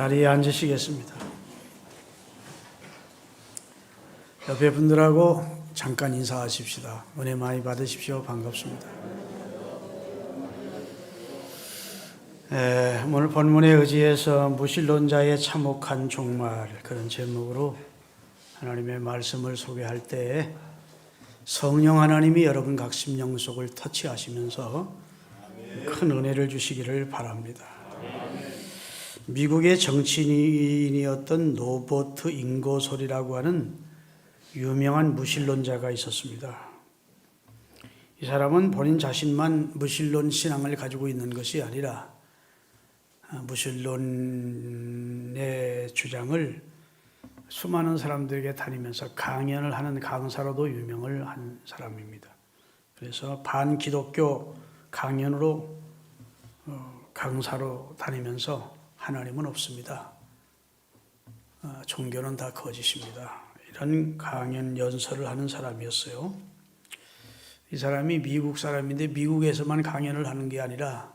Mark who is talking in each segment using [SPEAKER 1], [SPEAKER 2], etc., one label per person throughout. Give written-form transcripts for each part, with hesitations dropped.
[SPEAKER 1] 자리에 앉으시겠습니다. 옆에 분들하고 잠깐 인사하십시다. 은혜 많이 받으십시오. 반갑습니다. 오늘 본문에 의지해서 무신론자의 참혹한 종말, 그런 제목으로 하나님의 말씀을 소개할 때 성령 하나님이 여러분 각 심령 속을 터치하시면서 큰 은혜를 주시기를 바랍니다. 미국의 정치인이었던 노버트 잉거솔이라고 하는 유명한 무신론자가 있었습니다. 이 사람은 본인 자신만 무신론 신앙을 가지고 있는 것이 아니라 무신론의 주장을 수많은 사람들에게 다니면서 강연을 하는 강사로도 유명을 한 사람입니다. 그래서 반기독교 강연으로 강사로 다니면서 하나님은 없습니다. 종교는 다 거짓입니다. 이런 강연 연설을 하는 사람이었어요. 이 사람이 미국 사람인데 미국에서만 강연을 하는 게 아니라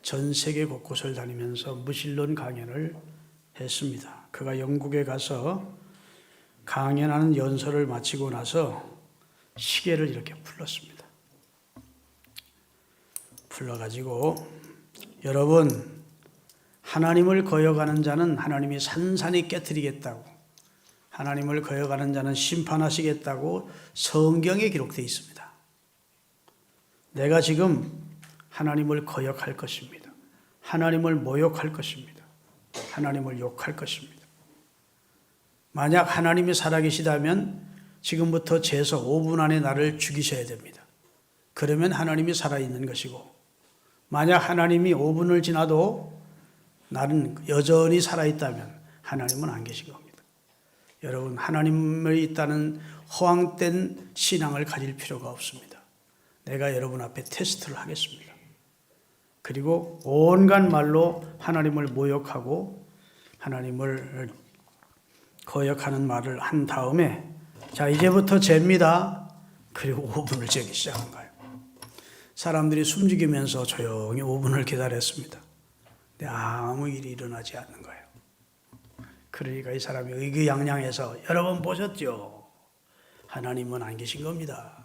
[SPEAKER 1] 전 세계 곳곳을 다니면서 무신론 강연을 했습니다. 그가 영국에 가서 강연하는 연설을 마치고 나서 시계를 이렇게 풀렀습니다. 풀러가지고 여러분, 하나님을 거역하는 자는 하나님이 산산히 깨트리겠다고, 하나님을 거역하는 자는 심판하시겠다고 성경에 기록되어 있습니다. 내가 지금 하나님을 거역할 것입니다. 하나님을 모욕할 것입니다. 하나님을 욕할 것입니다. 만약 하나님이 살아계시다면 지금부터 재서 5분 안에 나를 죽이셔야 됩니다. 그러면 하나님이 살아있는 것이고, 만약 하나님이 5분을 지나도 나는 여전히 살아있다면 하나님은 안 계신 겁니다. 여러분, 하나님이 있다는 허황된 신앙을 가질 필요가 없습니다. 내가 여러분 앞에 테스트를 하겠습니다. 그리고 온갖 말로 하나님을 모욕하고 하나님을 거역하는 말을 한 다음에 자, 이제부터 잽니다. 그리고 5분을 재기 시작한 거예요. 사람들이 숨죽이면서 조용히 5분을 기다렸습니다. 근데 아무 일이 일어나지 않는 거예요. 그러니까 이 사람이 의기양양해서 여러분 보셨죠? 하나님은 안 계신 겁니다.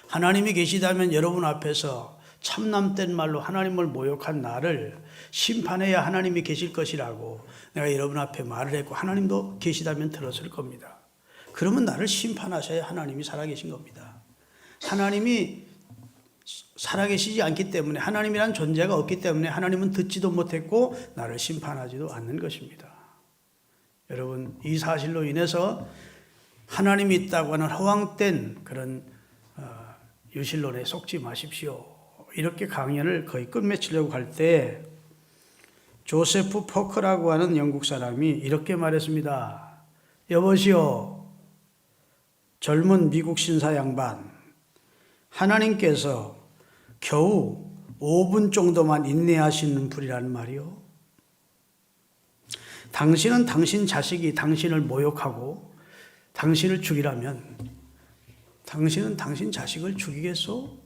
[SPEAKER 1] 하나님이 계시다면 여러분 앞에서 참남된 말로 하나님을 모욕한 나를 심판해야 하나님이 계실 것이라고 내가 여러분 앞에 말을 했고, 하나님도 계시다면 들었을 겁니다. 그러면 나를 심판하셔야 하나님이 살아계신 겁니다. 하나님이 살아계시지 않기 때문에, 하나님이란 존재가 없기 때문에 하나님은 듣지도 못했고 나를 심판하지도 않는 것입니다. 여러분, 이 사실로 인해서 하나님이 있다고 하는 허황된 그런 유신론에 속지 마십시오. 이렇게 강연을 거의 끝맺히려고 할 때 조세프 포크라고 하는 영국 사람이 이렇게 말했습니다. 여보시오, 젊은 미국 신사 양반, 하나님께서 겨우 5분 정도만 인내하시는 분이라는 말이요. 당신은 당신 자식이 당신을 모욕하고 당신을 죽이라면 당신은 당신 자식을 죽이겠소?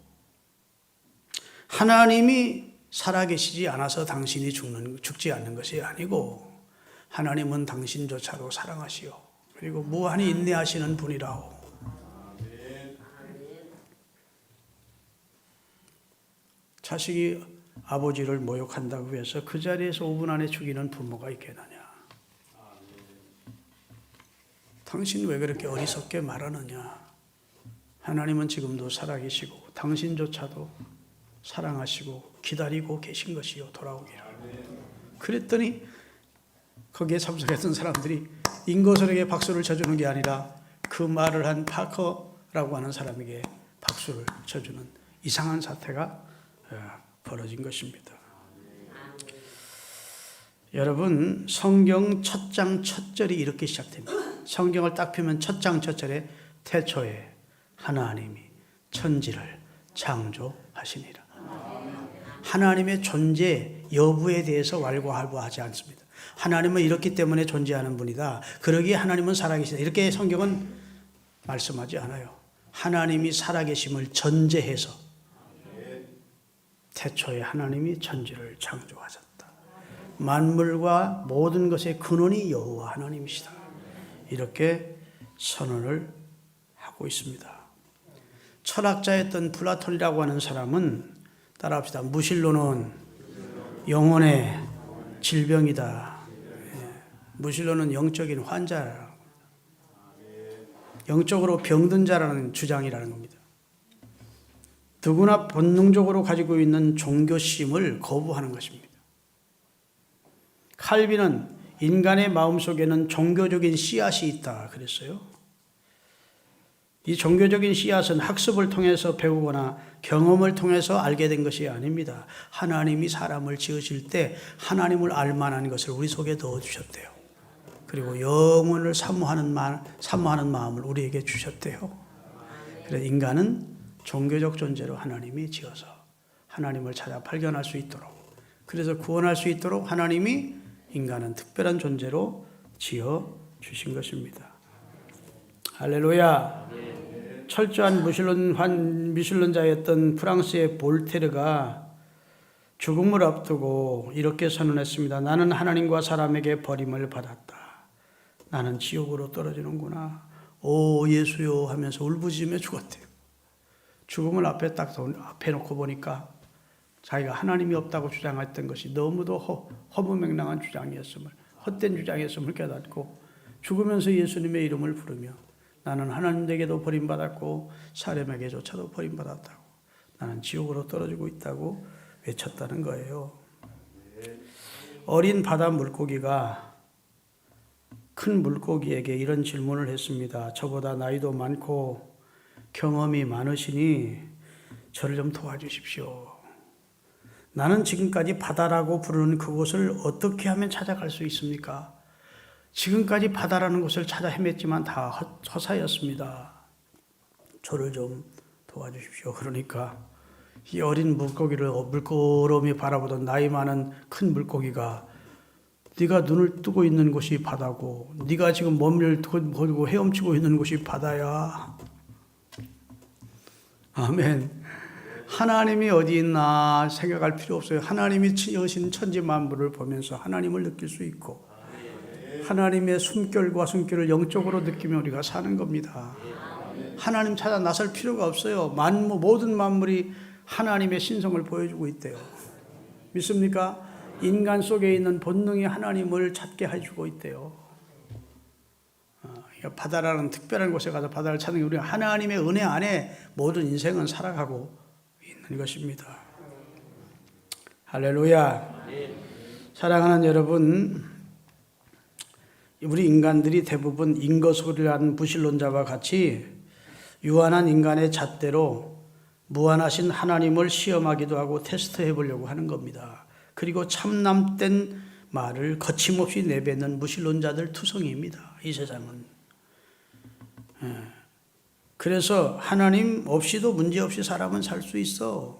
[SPEAKER 1] 하나님이 살아계시지 않아서 당신이 죽지 않는 것이 아니고 하나님은 당신조차도 사랑하시오. 그리고 무한히 인내하시는 분이라오. 자식이 아버지를 모욕한다고 해서 그 자리에서 5분 안에 죽이는 부모가 있겠느냐. 당신 왜 그렇게 어리석게 말하느냐. 하나님은 지금도 살아계시고 당신조차도 사랑하시고 기다리고 계신 것이요, 돌아오기를. 그랬더니 거기에 참석했던 사람들이 잉거솔에게 박수를 쳐주는 게 아니라 그 말을 한 파커라고 하는 사람에게 박수를 쳐주는 이상한 사태가 벌어진 것입니다. 여러분, 성경 첫 장 첫 절이 이렇게 시작됩니다. 성경을 딱 펴면 첫 장 첫 절에 태초에 하나님이 천지를 창조하시니라. 하나님의 존재 여부에 대해서 왈가왈부하지 않습니다. 하나님은 이렇기 때문에 존재하는 분이다, 그러기에 하나님은 살아계시다, 이렇게 성경은 말씀하지 않아요. 하나님이 살아계심을 전제해서 태초에 하나님이 천지를 창조하셨다. 만물과 모든 것의 근원이 여호와 하나님이시다. 이렇게 선언을 하고 있습니다. 철학자였던 플라톤이라고 하는 사람은 따라합시다. 무신론은 영혼의 질병이다. 무신론은 영적인 환자라는 겁니다. 영적으로 병든 자라는 주장이라는 겁니다. 누구나 본능적으로 가지고 있는 종교심을 거부하는 것입니다. 칼빈은 인간의 마음속에는 종교적인 씨앗이 있다 그랬어요. 이 종교적인 씨앗은 학습을 통해서 배우거나 경험을 통해서 알게 된 것이 아닙니다. 하나님이 사람을 지으실 때 하나님을 알만한 것을 우리 속에 넣어주셨대요. 그리고 영혼을 사모하는 마음을 우리에게 주셨대요. 그래서 인간은 종교적 존재로 하나님이 지어서 하나님을 찾아 발견할 수 있도록, 그래서 구원할 수 있도록 하나님이 인간은 특별한 존재로 지어 주신 것입니다. 할렐루야. 철저한 미술론자였던 프랑스의 볼테르가 죽음을 앞두고 이렇게 선언했습니다. 나는 하나님과 사람에게 버림을 받았다. 나는 지옥으로 떨어지는구나. 오 예수요 하면서 울부짖으며 죽었대요. 죽음을 앞에 놓고 보니까 자기가 하나님이 없다고 주장했던 것이 너무도 허무맹랑한 주장이었음을, 헛된 주장이었음을 깨닫고 죽으면서 예수님의 이름을 부르며 나는 하나님에게도 버림받았고 사람에게조차도 버림받았다고, 나는 지옥으로 떨어지고 있다고 외쳤다는 거예요. 어린 바다 물고기가 큰 물고기에게 이런 질문을 했습니다. 저보다 나이도 많고 경험이 많으시니 저를 좀 도와주십시오. 나는 지금까지 바다라고 부르는 그곳을 어떻게 하면 찾아갈 수 있습니까? 지금까지 바다라는 곳을 찾아 헤맸지만 다 허사였습니다. 저를 좀 도와주십시오. 그러니까 이 어린 물고기를 물끄러미 바라보던 나이 많은 큰 물고기가 네가 눈을 뜨고 있는 곳이 바다고 네가 지금 몸을 들고 헤엄치고 있는 곳이 바다야. 아멘. 하나님이 어디 있나 생각할 필요 없어요. 하나님이 지으신 천지 만물을 보면서 하나님을 느낄 수 있고 하나님의 숨결과 숨결을 영적으로 느끼며 우리가 사는 겁니다. 하나님 찾아 나설 필요가 없어요. 모든 만물이 하나님의 신성을 보여주고 있대요. 믿습니까? 인간 속에 있는 본능이 하나님을 찾게 해주고 있대요. 바다라는 특별한 곳에 가서 바다를 찾는 게 우리가 하나님의 은혜 안에 모든 인생은 살아가고 있는 것입니다. 할렐루야. 사랑하는 여러분, 우리 인간들이 대부분 인거소리라는 무신론자와 같이 유한한 인간의 잣대로 무한하신 하나님을 시험하기도 하고 테스트해 보려고 하는 겁니다. 그리고 참남된 말을 거침없이 내뱉는 무신론자들 투성이입니다. 이 세상은. 그래서 하나님 없이도 문제없이 사람은 살 수 있어.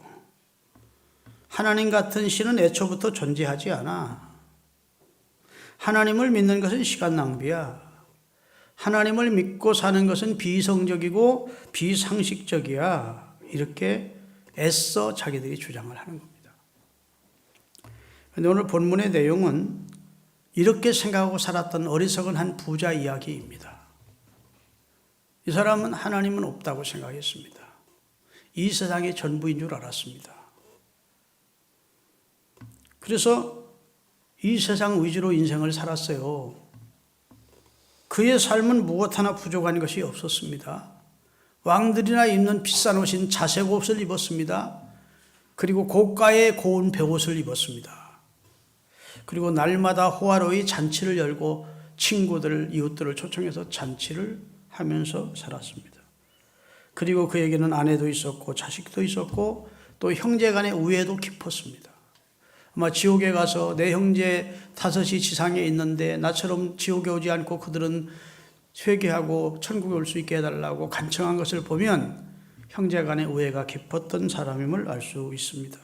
[SPEAKER 1] 하나님 같은 신은 애초부터 존재하지 않아. 하나님을 믿는 것은 시간 낭비야. 하나님을 믿고 사는 것은 비이성적이고 비상식적이야. 이렇게 애써 자기들이 주장을 하는 겁니다. 그런데 오늘 본문의 내용은 이렇게 생각하고 살았던 어리석은 한 부자 이야기입니다. 이 사람은 하나님은 없다고 생각했습니다. 이 세상의 전부인 줄 알았습니다. 그래서 이 세상 위주로 인생을 살았어요. 그의 삶은 무엇 하나 부족한 것이 없었습니다. 왕들이나 입는 비싼 옷인 자색 옷을 입었습니다. 그리고 고가의 고운 베옷을 입었습니다. 그리고 날마다 호화로이 잔치를 열고 친구들, 이웃들을 초청해서 잔치를 하면서 살았습니다. 그리고 그에게는 아내도 있었고 자식도 있었고 또 형제 간의 우애도 깊었습니다. 아마 지옥에 가서 내 형제 5이 지상에 있는데 나처럼 지옥에 오지 않고 그들은 회개하고 천국에 올 수 있게 해달라고 간청한 것을 보면 형제 간의 우애가 깊었던 사람임을 알 수 있습니다.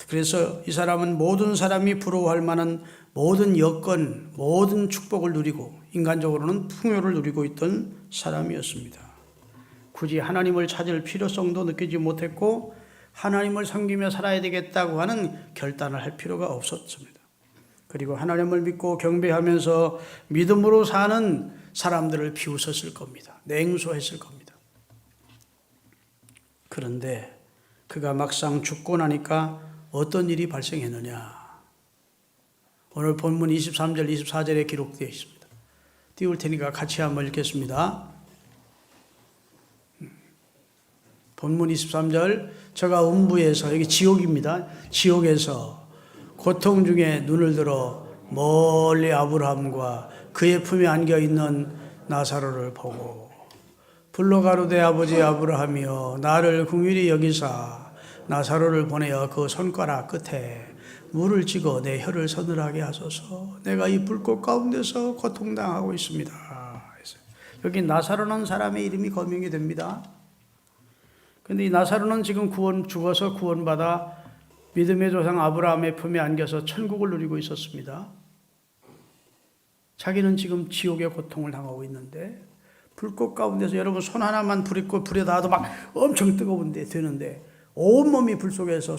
[SPEAKER 1] 그래서 이 사람은 모든 사람이 부러워할 만한 모든 여건, 모든 축복을 누리고 인간적으로는 풍요를 누리고 있던 사람이었습니다. 굳이 하나님을 찾을 필요성도 느끼지 못했고 하나님을 섬기며 살아야 되겠다고 하는 결단을 할 필요가 없었습니다. 그리고 하나님을 믿고 경배하면서 믿음으로 사는 사람들을 비웃었을 겁니다. 냉소했을 겁니다. 그런데 그가 막상 죽고 나니까 어떤 일이 발생했느냐. 오늘 본문 23절, 24절에 기록되어 있습니다. 띄울 테니까 같이 한번 읽겠습니다. 본문 23절, 저가 음부에서, 여기 지옥입니다. 지옥에서 고통 중에 눈을 들어 멀리 아브라함과 그의 품에 안겨있는 나사로를 보고 불러 가로되 아버지 아브라함이여 나를 긍휼히 여기사 나사로를 보내어 그 손가락 끝에 물을 찍어 내 혀를 서늘하게 하소서. 내가 이 불꽃 가운데서 고통당하고 있습니다. 여기 나사로는 사람의 이름이 거명이 됩니다. 그런데 이 나사로는 지금 죽어서 구원받아 믿음의 조상 아브라함의 품에 안겨서 천국을 누리고 있었습니다. 자기는 지금 지옥의 고통을 당하고 있는데 불꽃 가운데서 여러분 손 하나만 불에 닿아도 막 엄청 뜨거운데 되는데 온몸이 불 속에서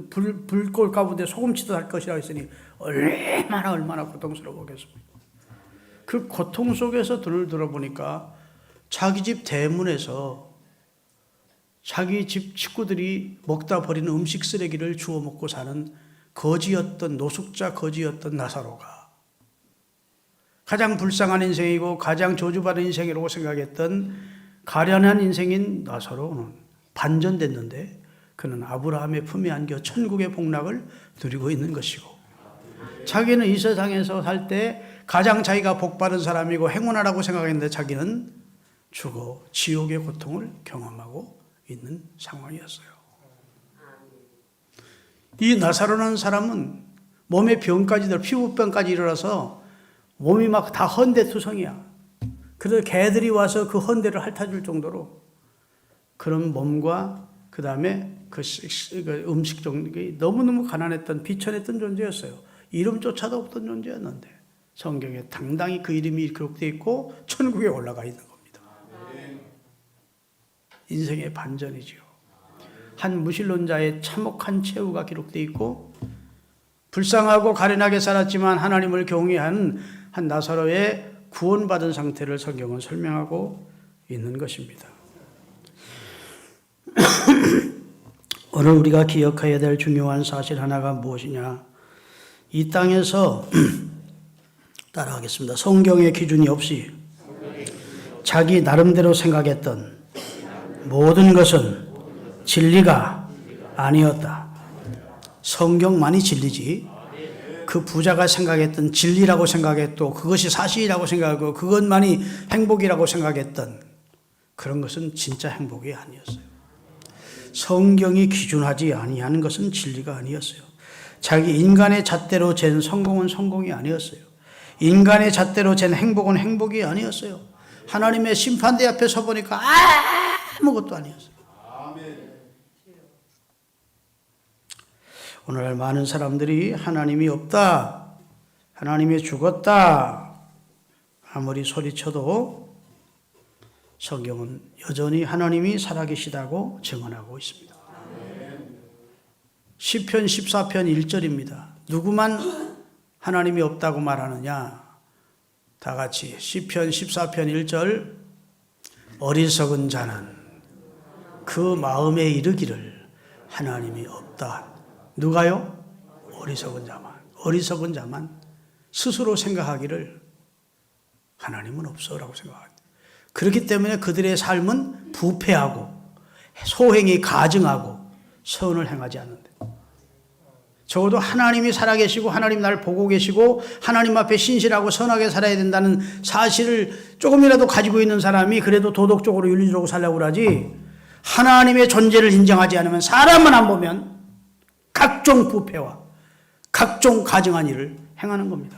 [SPEAKER 1] 불꽃 가운데 소금치도 할 것이라고 했으니 얼마나 고통스러웠겠습니까? 그 고통 속에서 눈을 들어보니까 자기 집 대문에서 자기 집 식구들이 먹다 버리는 음식 쓰레기를 주워 먹고 사는 거지였던 노숙자 거지였던 나사로가 가장 불쌍한 인생이고 가장 저주받은 인생이라고 생각했던 가련한 인생인 나사로는 반전됐는데 그는 아브라함의 품에 안겨 천국의 복락을 누리고 있는 것이고 자기는 이 세상에서 살 때 가장 자기가 복받은 사람이고 행운하라고 생각했는데 자기는 죽어 지옥의 고통을 경험하고 있는 상황이었어요. 이 나사로라는 사람은 몸에 병까지 들어 피부병까지 일어나서 몸이 막 다 헌대투성이야. 그래서 개들이 와서 그 헌대를 핥아줄 정도로 그런 몸과 그 다음에 그 음식 종류가 너무너무 가난했던 비천했던 존재였어요. 이름조차도 없던 존재였는데 성경에 당당히 그 이름이 기록되어 있고 천국에 올라가 있는 겁니다. 인생의 반전이지요. 한 무신론자의 참혹한 최후가 기록되어 있고 불쌍하고 가련하게 살았지만 하나님을 경외하는 한 나사로의 구원받은 상태를 성경은 설명하고 있는 것입니다. 오늘 우리가 기억해야 될 중요한 사실 하나가 무엇이냐? 이 땅에서 따라하겠습니다. 성경의 기준이 없이 자기 나름대로 생각했던 모든 것은 진리가 아니었다. 성경만이 진리지 그 부자가 생각했던 진리라고 생각했고 그것이 사실이라고 생각하고 그것만이 행복이라고 생각했던 그런 것은 진짜 행복이 아니었어요. 성경이 기준하지 아니하는 것은 진리가 아니었어요. 자기 인간의 잣대로 잰 성공은 성공이 아니었어요. 인간의 잣대로 잰 행복은 행복이 아니었어요. 하나님의 심판대 앞에 서보니까 아무것도 아니었어요. 오늘 많은 사람들이 하나님이 없다, 하나님이 죽었다 아무리 소리쳐도 성경은 여전히 하나님이 살아계시다고 증언하고 있습니다. 시편 14편 1절입니다. 누구만 하나님이 없다고 말하느냐? 다 같이 시편 14편 1절 어리석은 자는 그 마음에 이르기를 하나님이 없다. 누가요? 어리석은 자만. 어리석은 자만 스스로 생각하기를 하나님은 없어라고 생각합니다. 그렇기 때문에 그들의 삶은 부패하고 소행이 가증하고 선을 행하지 않는데 적어도 하나님이 살아계시고 하나님 나를 보고 계시고 하나님 앞에 신실하고 선하게 살아야 된다는 사실을 조금이라도 가지고 있는 사람이 그래도 도덕적으로 윤리적으로 살려고 그러지 하나님의 존재를 인정하지 않으면 사람만 안 보면 각종 부패와 각종 가증한 일을 행하는 겁니다.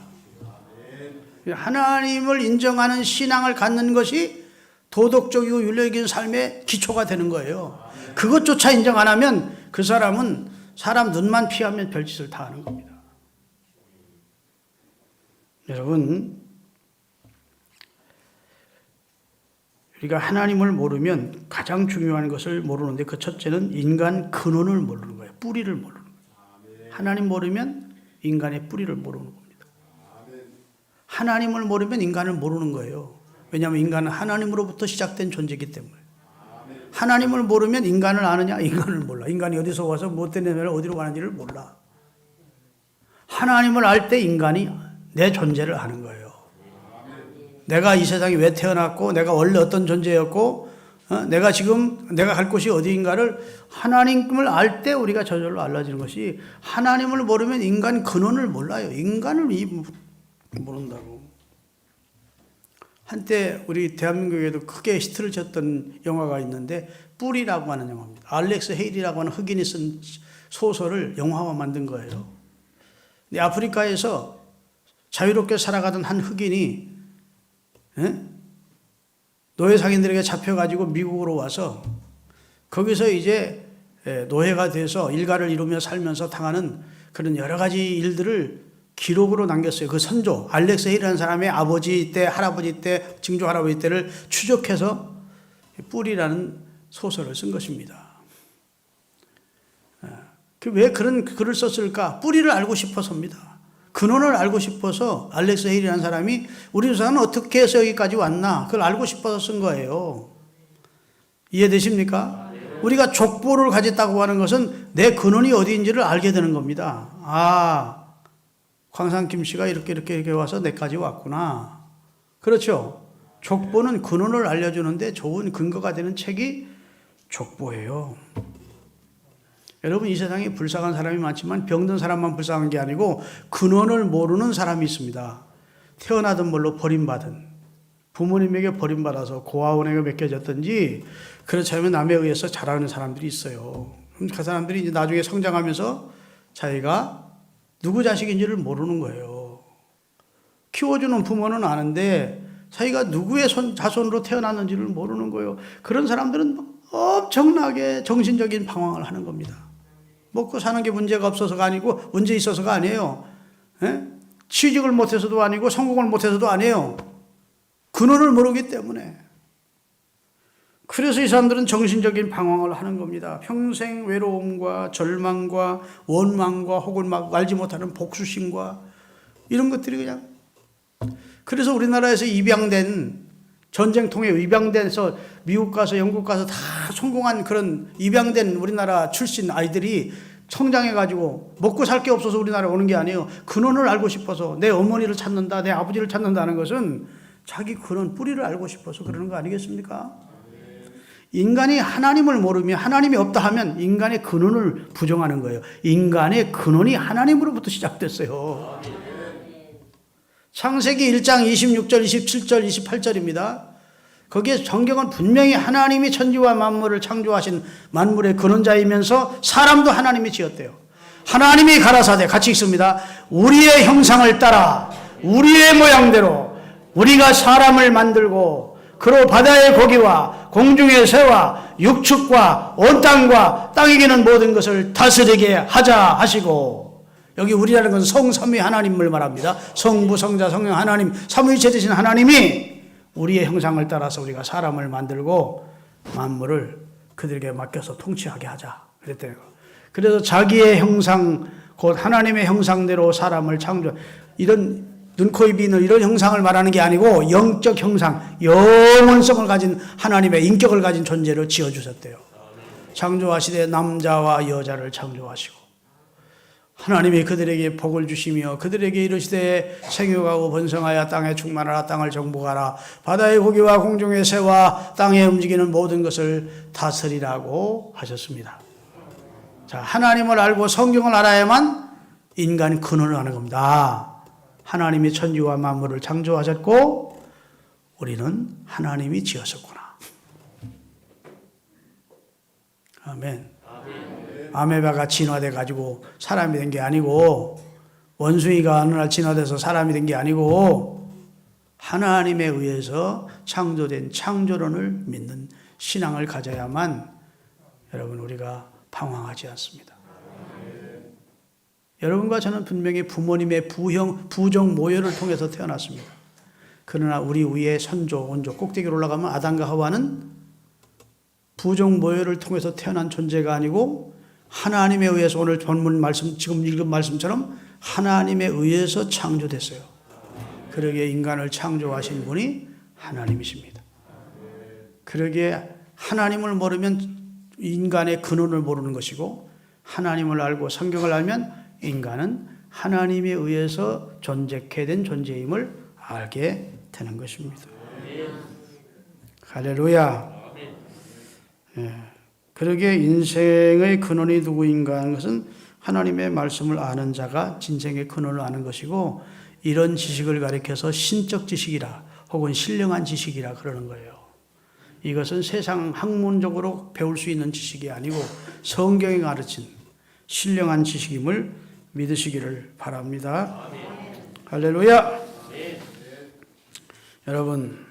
[SPEAKER 1] 하나님을 인정하는 신앙을 갖는 것이 도덕적이고 윤리적인 삶의 기초가 되는 거예요. 그것조차 인정 안 하면 그 사람은 사람 눈만 피하면 별짓을 다 하는 겁니다. 여러분, 우리가 하나님을 모르면 가장 중요한 것을 모르는데 그 첫째는 인간 근원을 모르는 거예요. 뿌리를 모르는 거예요. 하나님 모르면 인간의 뿌리를 모르는 겁니다. 하나님을 모르면 인간을 모르는 거예요. 왜냐하면 인간은 하나님으로부터 시작된 존재이기 때문에. 하나님을 모르면 인간을 아느냐? 인간을 몰라. 인간이 어디서 와서 무엇 때문에 어디로 가는지를 몰라. 하나님을 알 때 인간이 내 존재를 아는 거예요. 내가 이 세상에 왜 태어났고, 내가 원래 어떤 존재였고, 내가 지금 내가 갈 곳이 어디인가를 하나님을 알 때 우리가 저절로 알라지는 것이, 하나님을 모르면 인간 근원을 몰라요. 인간을 모른다고. 한때 우리 대한민국에도 크게 히트를 쳤던 영화가 있는데 뿌리라고 하는 영화입니다. 알렉스 헤일이라고 하는 흑인이 쓴 소설을 영화화 만든 거예요. 근데 아프리카에서 자유롭게 살아가던 한 흑인이 노예 상인들에게 잡혀가지고 미국으로 와서 거기서 이제 노예가 돼서 일가를 이루며 살면서 당하는 그런 여러 가지 일들을 기록으로 남겼어요. 그 선조 알렉스 헤일이라는 사람의 아버지 때, 할아버지 때, 증조 할아버지 때를 추적해서 뿌리라는 소설을 쓴 것입니다. 왜 그런 글을 썼을까? 뿌리를 알고 싶어서입니다. 근원을 알고 싶어서 알렉스 헤일이라는 사람이 우리 조상은 어떻게 해서 여기까지 왔나? 그걸 알고 싶어서 쓴 거예요. 이해되십니까? 우리가 족보를 가졌다고 하는 것은 내 근원이 어디인지를 알게 되는 겁니다. 아, 광산김 씨가 이렇게 와서 내까지 왔구나. 그렇죠? 족보는 근원을 알려주는데 좋은 근거가 되는 책이 족보예요. 여러분, 이 세상에 불쌍한 사람이 많지만 병든 사람만 불쌍한 게 아니고 근원을 모르는 사람이 있습니다. 태어나던 벌로 버림받은, 부모님에게 버림받아서 고아원에게 맡겨졌든지 그렇지 않으면 남에 의해서 자라는 사람들이 있어요. 그럼 그 사람들이 이제 나중에 성장하면서 자기가 누구 자식인지를 모르는 거예요. 키워주는 부모는 아는데 자기가 누구의 자손으로 태어났는지를 모르는 거예요. 그런 사람들은 엄청나게 정신적인 방황을 하는 겁니다. 먹고 사는 게 문제가 없어서가 아니고 문제 있어서가 아니에요. 취직을 못해서도 아니고 성공을 못해서도 아니에요. 근원을 모르기 때문에. 그래서 이 사람들은 정신적인 방황을 하는 겁니다. 평생 외로움과 절망과 원망과 혹은 막 알지 못하는 복수심과 이런 것들이 그냥. 그래서 우리나라에서 입양된, 전쟁통에 입양돼서 미국 가서 영국 가서 다 성공한 그런 입양된 우리나라 출신 아이들이 성장해가지고 먹고 살 게 없어서 우리나라에 오는 게 아니에요. 근원을 알고 싶어서 내 어머니를 찾는다, 내 아버지를 찾는다는 것은 자기 근원, 뿌리를 알고 싶어서 그러는 거 아니겠습니까? 인간이 하나님을 모르면, 하나님이 없다 하면 인간의 근원을 부정하는 거예요. 인간의 근원이 하나님으로부터 시작됐어요. 창세기 1장 26절, 27절, 28절입니다. 거기에 성경은 분명히 하나님이 천지와 만물을 창조하신 만물의 근원자이면서 사람도 하나님이 지었대요. 하나님이 가라사대, 같이 읽습니다. 우리의 형상을 따라 우리의 모양대로 우리가 사람을 만들고 그로 바다의 고기와 공중의 새와 육축과 온 땅과 땅에 기는 모든 것을 다스리게 하자 하시고, 여기 우리라는 건 성삼위 하나님을 말합니다. 성부, 성자, 성령 하나님, 삼위일체 되신 하나님이 우리의 형상을 따라서 우리가 사람을 만들고 만물을 그들에게 맡겨서 통치하게 하자 그랬대요. 그래서 자기의 형상, 곧 하나님의 형상대로 사람을 창조, 이런 눈, 코, 입이 있는 이런 형상을 말하는 게 아니고 영적 형상, 영원성을 가진 하나님의 인격을 가진 존재를 지어주셨대요. 창조하시되 남자와 여자를 창조하시고 하나님이 그들에게 복을 주시며 그들에게 이르시되 생육하고 번성하여 땅에 충만하라, 땅을 정복하라, 바다의 고기와 공중의 새와 땅에 움직이는 모든 것을 다스리라고 하셨습니다. 자, 하나님을 알고 성경을 알아야만 인간 근원을 아는 겁니다. 하나님이 천지와 만물을 창조하셨고 우리는 하나님이 지었었구나. 아멘. 아메바가 진화돼 가지고 사람이 된 게 아니고, 원숭이가 어느 날 진화돼서 사람이 된 게 아니고, 하나님에 의해서 창조된 창조론을 믿는 신앙을 가져야만 여러분 우리가 방황하지 않습니다. 여러분과 저는 분명히 부모님의 부정 모혈을 통해서 태어났습니다. 그러나 우리 위에 선조, 원조, 꼭대기로 올라가면 아담과 하와는 부정 모혈을 통해서 태어난 존재가 아니고 하나님에 의해서, 오늘 본문 말씀, 지금 읽은 말씀처럼 하나님에 의해서 창조됐어요. 그러기에 인간을 창조하신 분이 하나님이십니다. 그러기에 하나님을 모르면 인간의 근원을 모르는 것이고, 하나님을 알고 성경을 알면 인간은 하나님에 의해서 존재케 된 존재임을 알게 되는 것입니다. 할렐루야. 그러기에 인생의 근원이 누구인가 하는 것은 하나님의 말씀을 아는 자가 인생의 근원을 아는 것이고, 이런 지식을 가리켜서 신적 지식이라 혹은 신령한 지식이라 그러는 거예요. 이것은 세상 학문적으로 배울 수 있는 지식이 아니고 성경이 가르친 신령한 지식임을 믿으시기를 바랍니다. 할렐루야. 여러분,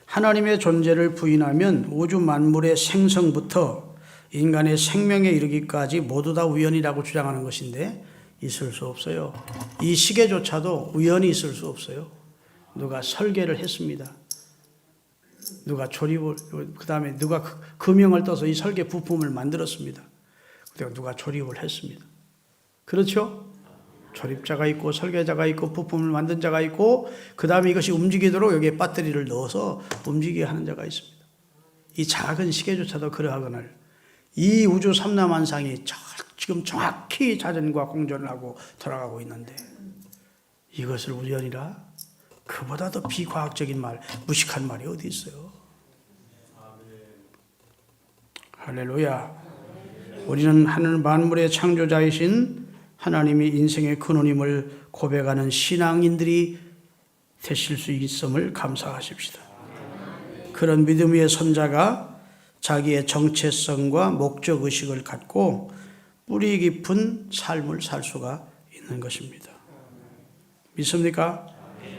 [SPEAKER 1] 하나님의 존재를 부인하면 우주 만물의 생성부터 인간의 생명에 이르기까지 모두 다 우연이라고 주장하는 것인데 있을 수 없어요. 이 시계조차도 우연히 있을 수 없어요. 누가 설계를 했습니다. 누가 조립을, 그 다음에 누가 금형을 떠서 이 설계 부품을 만들었습니다. 그리고 누가 조립을 했습니다. 그렇죠? 조립자가 있고 설계자가 있고 부품을 만든 자가 있고, 그 다음에 이것이 움직이도록 여기에 배터리를 넣어서 움직이게 하는 자가 있습니다. 이 작은 시계조차도 그러하거늘 이 우주 삼라만상이 지금 정확히 자전과 공전을 하고 돌아가고 있는데 이것을 우연이라? 그보다 더 비과학적인 말, 무식한 말이 어디 있어요? 할렐루야. 우리는 하늘 만물의 창조자이신 하나님이 인생의 근원임을 고백하는 신앙인들이 되실 수 있음을 감사하십시다. 그런 믿음 위의 선자가 자기의 정체성과 목적의식을 갖고 뿌리 깊은 삶을 살 수가 있는 것입니다. 믿습니까?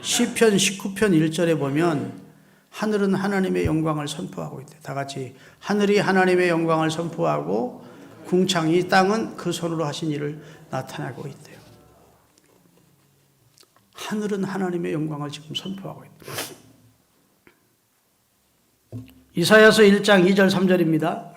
[SPEAKER 1] 시편 19편 1절에 보면 하늘은 하나님의 영광을 선포하고 있대요. 다 같이 하늘이 하나님의 영광을 선포하고 궁창 이 땅은 그 손으로 하신 일을 나타내고 있대요. 하늘은 하나님의 영광을 지금 선포하고 있대요. 이사야서 1장 2절 3절입니다.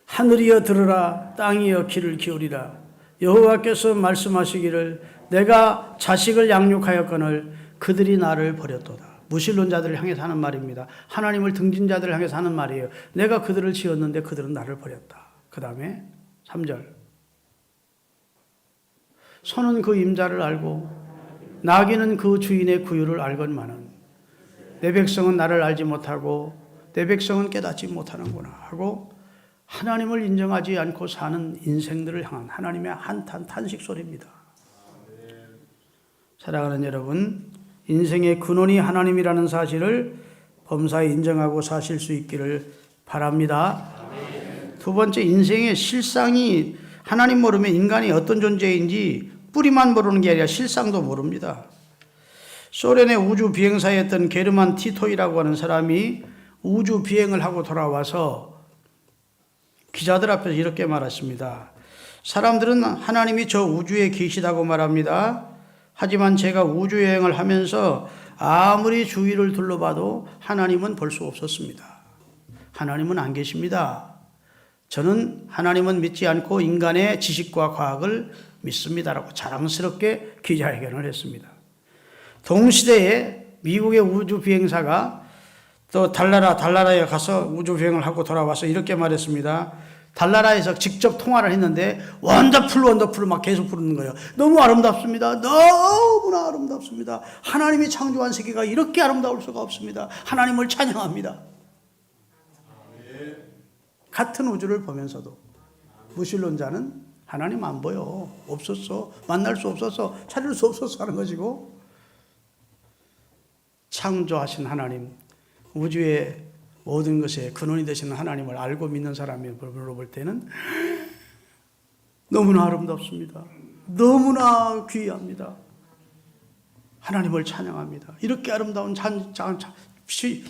[SPEAKER 1] 하늘이여 들으라, 땅이여 귀를 기울이라. 여호와께서 말씀하시기를 내가 자식을 양육하였거늘 그들이 나를 버렸도다. 무신론자들을 향해서 하는 말입니다. 하나님을 등진 자들을 향해서 하는 말이에요. 내가 그들을 지었는데 그들은 나를 버렸다. 그 다음에 3절. 소는 그 임자를 알고 나귀는 그 주인의 구유를 알건만은 내 백성은 나를 알지 못하고 내 백성은 깨닫지 못하는구나 하고 하나님을 인정하지 않고 사는 인생들을 향한 하나님의 한탄 탄식 소리입니다. 사랑하는 여러분, 인생의 근원이 하나님이라는 사실을 범사에 인정하고 사실 수 있기를 바랍니다. 두 번째, 인생의 실상이 하나님 모르면 인간이 어떤 존재인지 뿌리만 모르는 게 아니라 실상도 모릅니다. 소련의 우주 비행사였던 게르만 티토이라고 하는 사람이 우주 비행을 하고 돌아와서 기자들 앞에서 이렇게 말했습니다. 사람들은 하나님이 저 우주에 계시다고 말합니다. 하지만 제가 우주 여행을 하면서 아무리 주위를 둘러봐도 하나님은 볼 수 없었습니다. 하나님은 안 계십니다. 저는 하나님은 믿지 않고 인간의 지식과 과학을 믿습니다라고 자랑스럽게 기자회견을 했습니다. 동시대에 미국의 우주 비행사가 또 달나라에 가서 우주 비행을 하고 돌아와서 이렇게 말했습니다. 달나라에서 직접 통화를 했는데 원더풀 막 계속 부르는 거예요. 너무 아름답습니다. 너무나 아름답습니다. 하나님이 창조한 세계가 이렇게 아름다울 수가 없습니다. 하나님을 찬양합니다. 같은 우주를 보면서도 무신론자는 하나님 안 보여. 없었어. 만날 수 없었어. 찾을 수 없었어 하는 것이고, 창조하신 하나님, 우주의 모든 것의 근원이 되시는 하나님을 알고 믿는 사람이 볼 때는 너무나 아름답습니다. 너무나 귀합니다. 하나님을 찬양합니다. 이렇게 아름다운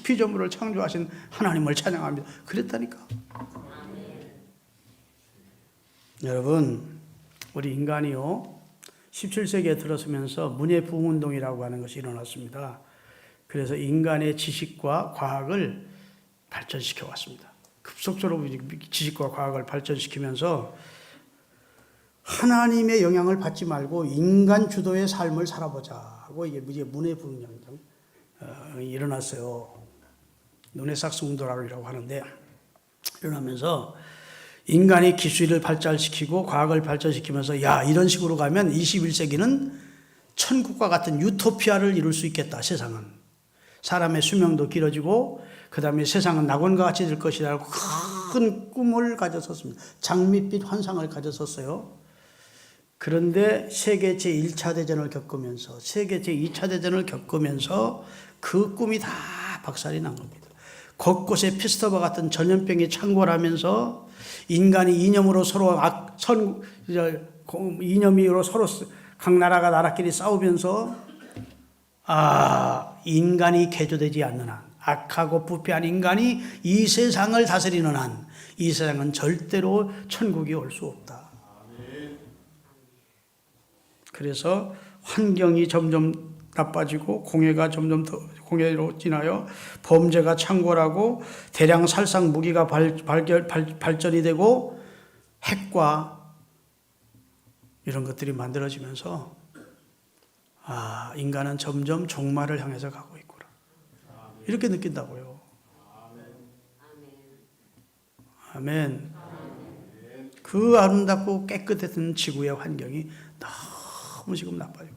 [SPEAKER 1] 피조물을 창조하신 하나님을 찬양합니다. 그랬다니까. 여러분, 우리 인간이요 17세기에 들어서면서 문예 부흥운동이라고 하는 것이 일어났습니다. 그래서 인간의 지식과 과학을 발전시켜 왔습니다. 급속도로 지식과 과학을 발전시키면서 하나님의 영향을 받지 말고 인간 주도의 삶을 살아보자 하고 이게 문해부흥운동 일어났어요. 르네상스 운동이라고 하는데, 일어나면서 인간이 기술을 발달시키고 과학을 발전시키면서 야, 이런 식으로 가면 21세기는 천국과 같은 유토피아를 이룰 수 있겠다. 세상은 사람의 수명도 길어지고 그 다음에 세상은 낙원과 같이 될 것이라고 큰 꿈을 가졌었습니다. 장밋빛 환상을 가졌었어요. 그런데 세계 제1차 대전을 겪으면서 세계 제2차 대전을 겪으면서 그 꿈이 다 박살이 난 겁니다. 곳곳에 피스터바 같은 전염병이 창궐하면서 인간이 이념으로 서로 이념으로 서로 각 나라가 나라끼리 싸우면서 인간이 개조되지 않는 한, 악하고 부패한 인간이 이 세상을 다스리는 한, 이 세상은 절대로 천국이 올 수 없다. 그래서 환경이 점점 나빠지고 공해가 점점 더 공해로 진하여 범죄가 창궐하고 대량 살상 무기가 발전이 되고 핵과 이런 것들이 만들어지면서 인간은 점점 종말을 향해서 가고 있구나. 이렇게 느낀다고요. 아멘. 그 아름답고 깨끗했던 지구의 환경이 너무 지금 나빠지고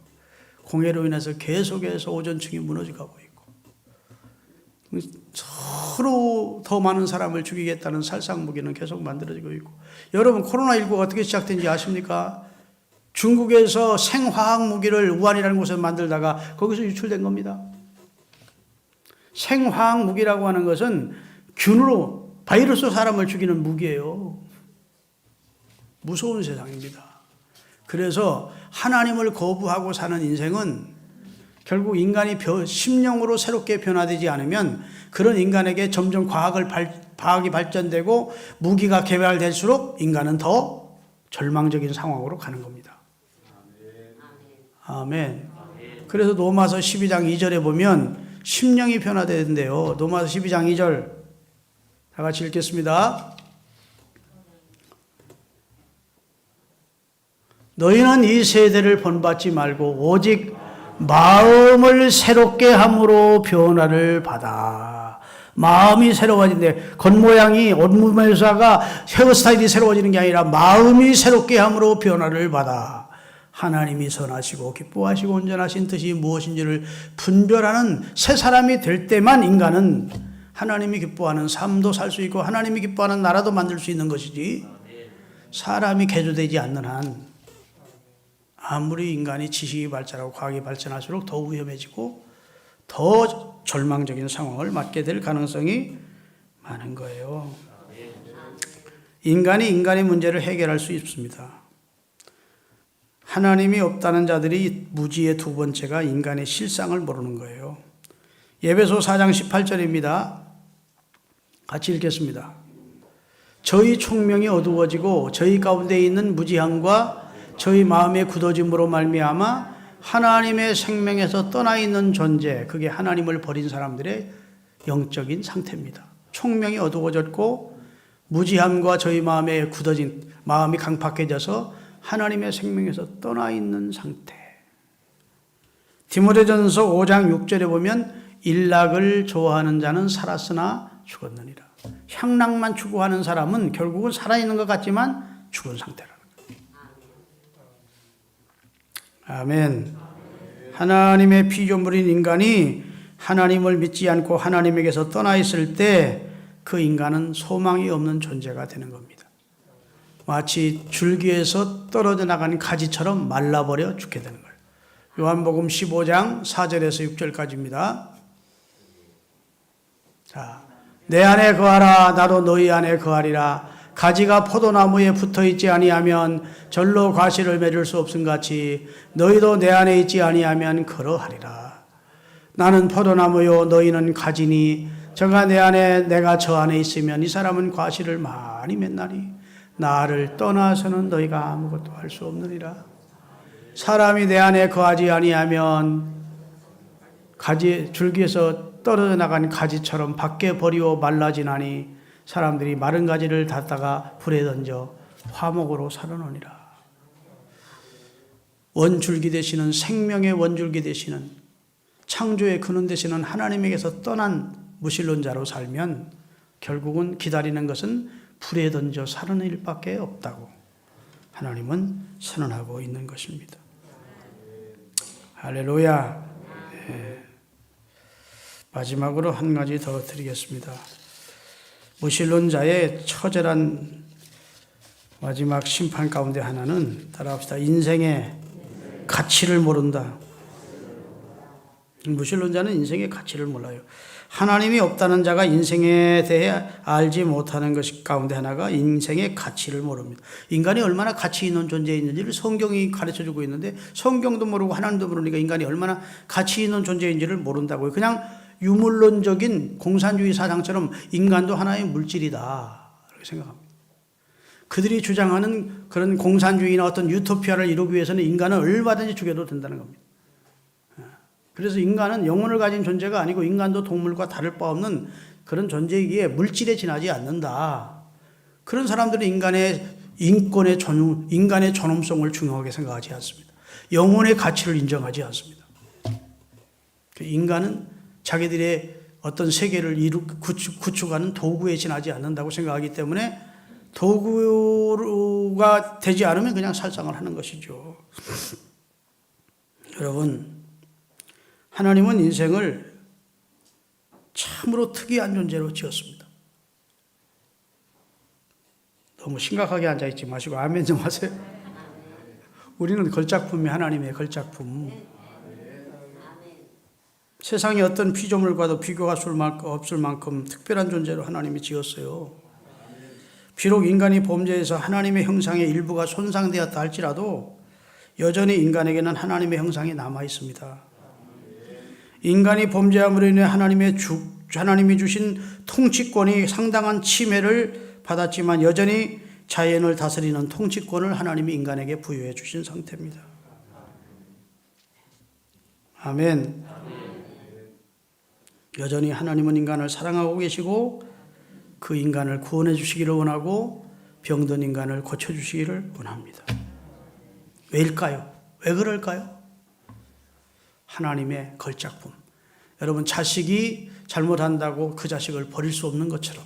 [SPEAKER 1] 공해로 인해서 계속해서 오존층이 무너져가고 있고 서로 더 많은 사람을 죽이겠다는 살상무기는 계속 만들어지고 있고, 여러분 코로나19가 어떻게 시작된지 아십니까? 중국에서 생화학 무기를 우한이라는 곳에서 만들다가 거기서 유출된 겁니다. 생화학 무기라고 하는 것은 균으로 바이러스 사람을 죽이는 무기예요. 무서운 세상입니다. 그래서 하나님을 거부하고 사는 인생은 결국 인간이 심령으로 새롭게 변화되지 않으면 그런 인간에게 점점 과학이 발전되고 무기가 개발될수록 인간은 더 절망적인 상황으로 가는 겁니다. 아멘. 그래서 로마서 12장 2절에 보면 심령이 변화되는데요. 로마서 12장 2절 다 같이 읽겠습니다. 너희는 이 세대를 본받지 말고 오직 마음을 새롭게 함으로 변화를 받아. 마음이 새로워진대. 겉모양이 옷 모양사가 헤어스타일이 새로워지는 게 아니라 마음이 새롭게 함으로 변화를 받아. 하나님이 선하시고 기뻐하시고 온전하신 뜻이 무엇인지를 분별하는 새 사람이 될 때만 인간은 하나님이 기뻐하는 삶도 살 수 있고 하나님이 기뻐하는 나라도 만들 수 있는 것이지, 사람이 개조되지 않는 한 아무리 인간이 지식이 발전하고 과학이 발전할수록 더 위험해지고 더 절망적인 상황을 맞게 될 가능성이 많은 거예요. 인간이 인간의 문제를 해결할 수 있습니다. 하나님이 없다는 자들이 무지의 두 번째가 인간의 실상을 모르는 거예요. 에베소 4장 18절입니다. 같이 읽겠습니다. 저희 총명이 어두워지고 저희 가운데 있는 무지함과 저희 마음의 굳어짐으로 말미암아 하나님의 생명에서 떠나 있는 존재, 그게 하나님을 버린 사람들의 영적인 상태입니다. 총명이 어두워졌고 무지함과 저희 마음에 굳어진 마음이 강팍해져서 하나님의 생명에서 떠나 있는 상태. 디모데전서 5장 6절에 보면 일락을 좋아하는 자는 살았으나 죽었느니라. 향락만 추구하는 사람은 결국은 살아있는 것 같지만 죽은 상태라. 아멘. 하나님의 피조물인 인간이 하나님을 믿지 않고 하나님에게서 떠나 있을 때 그 인간은 소망이 없는 존재가 되는 겁니다. 마치 줄기에서 떨어져 나간 가지처럼 말라버려 죽게 되는 거예요. 요한복음 15장 4절에서 6절까지입니다. 자, 내 안에 거하라 나도 너희 안에 거하리라. 가지가 포도나무에 붙어있지 아니하면 절로 과실을 맺을 수 없음같이 너희도 내 안에 있지 아니하면 그러하리라. 나는 포도나무요 너희는 가지니 저가 내 안에 내가 저 안에 있으면 이 사람은 과실을 많이 맺나니 나를 떠나서는 너희가 아무것도 할 수 없느니라. 사람이 내 안에 거하지 아니하면 줄기에서 떨어져 나간 가지처럼 밖에 버리고 말라지나니 사람들이 마른 가지를 닫다가 불에 던져 화목으로 살아노니라. 원줄기 되시는 생명의 원줄기 되시는 창조의 근원 되시는 하나님에게서 떠난 무신론자로 살면 결국은 기다리는 것은 불에 던져 사르는 일밖에 없다고 하나님은 선언하고 있는 것입니다. 할렐루야. 네. 마지막으로 한 가지 더 드리겠습니다. 무신론자의 처절한 마지막 심판 가운데 하나는 따라합시다. 인생의 가치를 모른다. 무신론자는 인생의 가치를 몰라요. 하나님이 없다는 자가 인생에 대해 알지 못하는 것 가운데 하나가 인생의 가치를 모릅니다. 인간이 얼마나 가치 있는 존재인지를 성경이 가르쳐주고 있는데 성경도 모르고 하나님도 모르니까 인간이 얼마나 가치 있는 존재인지를 모른다고요. 그냥 유물론적인 공산주의 사상처럼 인간도 하나의 물질이다 이렇게 생각합니다. 그들이 주장하는 그런 공산주의나 어떤 유토피아를 이루기 위해서는 인간은 얼마든지 죽여도 된다는 겁니다. 그래서 인간은 영혼을 가진 존재가 아니고 인간도 동물과 다를 바 없는 그런 존재이기에 물질에 지나지 않는다. 그런 사람들은 인간의 인권의 인간의 존엄성을 중요하게 생각하지 않습니다. 영혼의 가치를 인정하지 않습니다. 인간은 자기들의 어떤 세계를 구축하는 도구에 지나지 않는다고 생각하기 때문에 도구가 되지 않으면 그냥 살상을 하는 것이죠. 여러분, 하나님은 인생을 참으로 특이한 존재로 지었습니다. 너무 심각하게 앉아있지 마시고 아멘 좀 하세요. 우리는 걸작품이 하나님의 걸작품. 세상에 어떤 피조물과도 비교가 없을 만큼 특별한 존재로 하나님이 지었어요. 비록 인간이 범죄해서 하나님의 형상의 일부가 손상되었다 할지라도 여전히 인간에게는 하나님의 형상이 남아 있습니다. 인간이 범죄함으로 인해 하나님이 주신 통치권이 상당한 침해를 받았지만 여전히 자연을 다스리는 통치권을 하나님이 인간에게 부여해 주신 상태입니다. 아멘. 여전히 하나님은 인간을 사랑하고 계시고 그 인간을 구원해 주시기를 원하고 병든 인간을 고쳐주시기를 원합니다. 왜일까요? 왜 그럴까요? 하나님의 걸작품. 여러분, 자식이 잘못한다고 그 자식을 버릴 수 없는 것처럼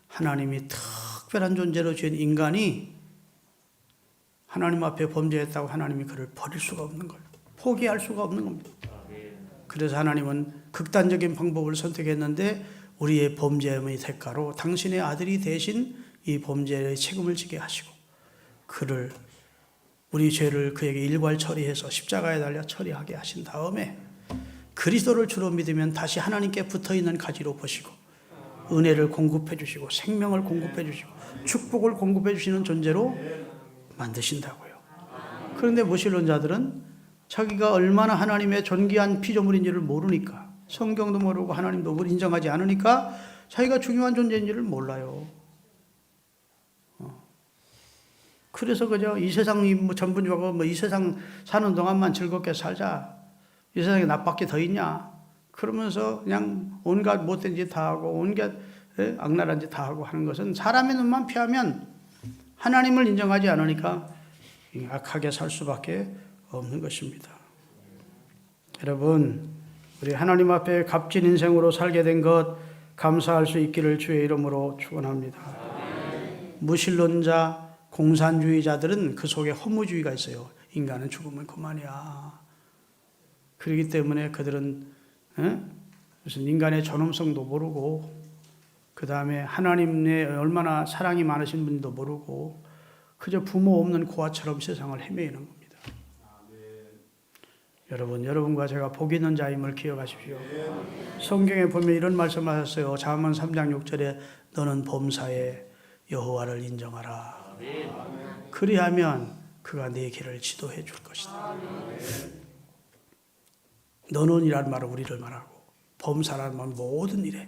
[SPEAKER 1] 하나님이 특별한 존재로 지은 인간이 하나님 앞에 범죄했다고 하나님이 그를 버릴 수가 없는 거예요. 포기할 수가 없는 겁니다. 그래서 하나님은 극단적인 방법을 선택했는데 우리의 범죄의 대가로 당신의 아들이 대신 이 범죄의 책임을 지게 하시고 그를 우리 죄를 그에게 일괄 처리해서 십자가에 달려 처리하게 하신 다음에 그리스도를 주로 믿으면 다시 하나님께 붙어있는 가지로 보시고 은혜를 공급해 주시고 생명을 공급해 주시고 축복을 공급해 주시는 존재로 만드신다고요. 그런데 무신론자들은 자기가 얼마나 하나님의 존귀한 피조물인지를 모르니까 성경도 모르고 하나님도 인정하지 않으니까 자기가 중요한 존재인지를 몰라요. 그래서 그저 이 세상이 전부 주고 이 세상 사는 동안만 즐겁게 살자. 이 세상에 나밖에 더 있냐? 그러면서 그냥 온갖 못된 짓 다 하고 온갖 악랄한 짓 다 하고 하는 것은 사람의 눈만 피하면 하나님을 인정하지 않으니까 악하게 살 수밖에 없는 것입니다. 여러분, 우리 하나님 앞에 값진 인생으로 살게 된 것 감사할 수 있기를 주의 이름으로 축원합니다. 무신론자, 공산주의자들은 그 속에 허무주의가 있어요. 인간은 죽으면 그만이야. 그렇기 때문에 그들은 무슨 인간의 존엄성도 모르고 그 다음에 하나님의 얼마나 사랑이 많으신 분도 모르고 그저 부모 없는 고아처럼 세상을 헤매이는 겁니다. 여러분, 여러분과 제가 복 있는 자임을 기억하십시오. 성경에 보면 이런 말씀하셨어요. 잠언 3장 6절에 너는 범사에 여호와를 인정하라. 그리하면 그가 네 길을 지도해 줄 것이다. 너는 이란 말은 우리를 말하고 범사라는 말은 모든 일에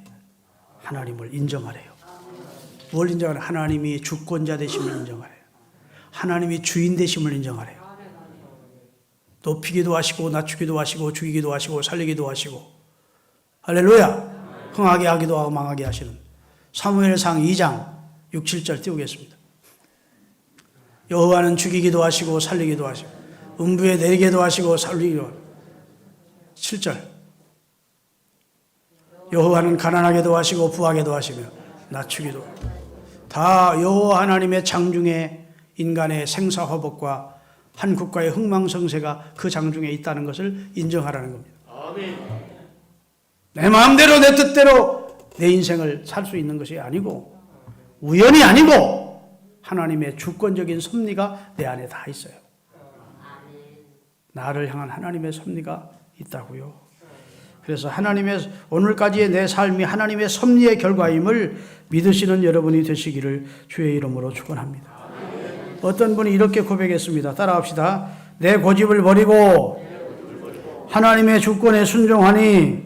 [SPEAKER 1] 하나님을 인정하래요. 뭘 인정하래? 하나님이 주권자 되심을 인정하래요. 하나님이 주인 되심을 인정하래요. 높이기도 하시고 낮추기도 하시고 죽이기도 하시고 살리기도 하시고 할렐루야. 흥하게 하기도 하고 망하게 하시는 사무엘상 2장 6, 7절 띄우겠습니다. 여호와는 죽이기도 하시고 살리기도 하시고 음부에 내리게도 하시고 살리기도. 7절. 여호와는 가난하게도 하시고 부하게도 하시며 낮추기도. 다 여호와 하나님의 장중에 인간의 생사화복과 한 국가의 흥망성쇠가 그 장중에 있다는 것을 인정하라는 겁니다. 아멘. 내 마음대로 내 뜻대로 내 인생을 살 수 있는 것이 아니고 우연이 아니고 하나님의 주권적인 섭리가 내 안에 다 있어요. 나를 향한 하나님의 섭리가 있다고요. 그래서 하나님의 오늘까지의 내 삶이 하나님의 섭리의 결과임을 믿으시는 여러분이 되시기를 주의 이름으로 축원합니다. 어떤 분이 이렇게 고백했습니다. 따라합시다. 내 고집을 버리고 하나님의 주권에 순종하니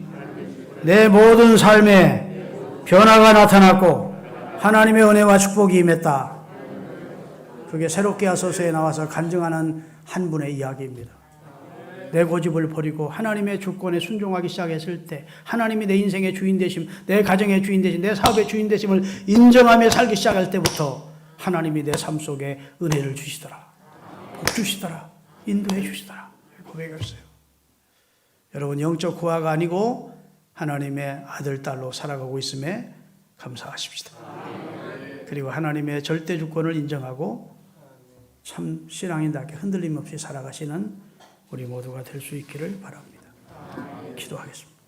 [SPEAKER 1] 내 모든 삶에 변화가 나타났고 하나님의 은혜와 축복이 임했다. 그게 새롭게 하소서에 나와서 간증하는 한 분의 이야기입니다. 내 고집을 버리고 하나님의 주권에 순종하기 시작했을 때 하나님이 내 인생의 주인 되심, 내 가정의 주인 되심, 내 사업의 주인 되심을 인정하며 살기 시작할 때부터 하나님이 내 삶 속에 은혜를 주시더라, 복 주시더라, 인도해 주시더라 고백했어요. 여러분 영적 고아가 아니고 하나님의 아들, 딸로 살아가고 있음에 감사하십시다. 그리고 하나님의 절대 주권을 인정하고 참 신앙인답게 흔들림 없이 살아가시는 우리 모두가 될 수 있기를 바랍니다. 기도하겠습니다.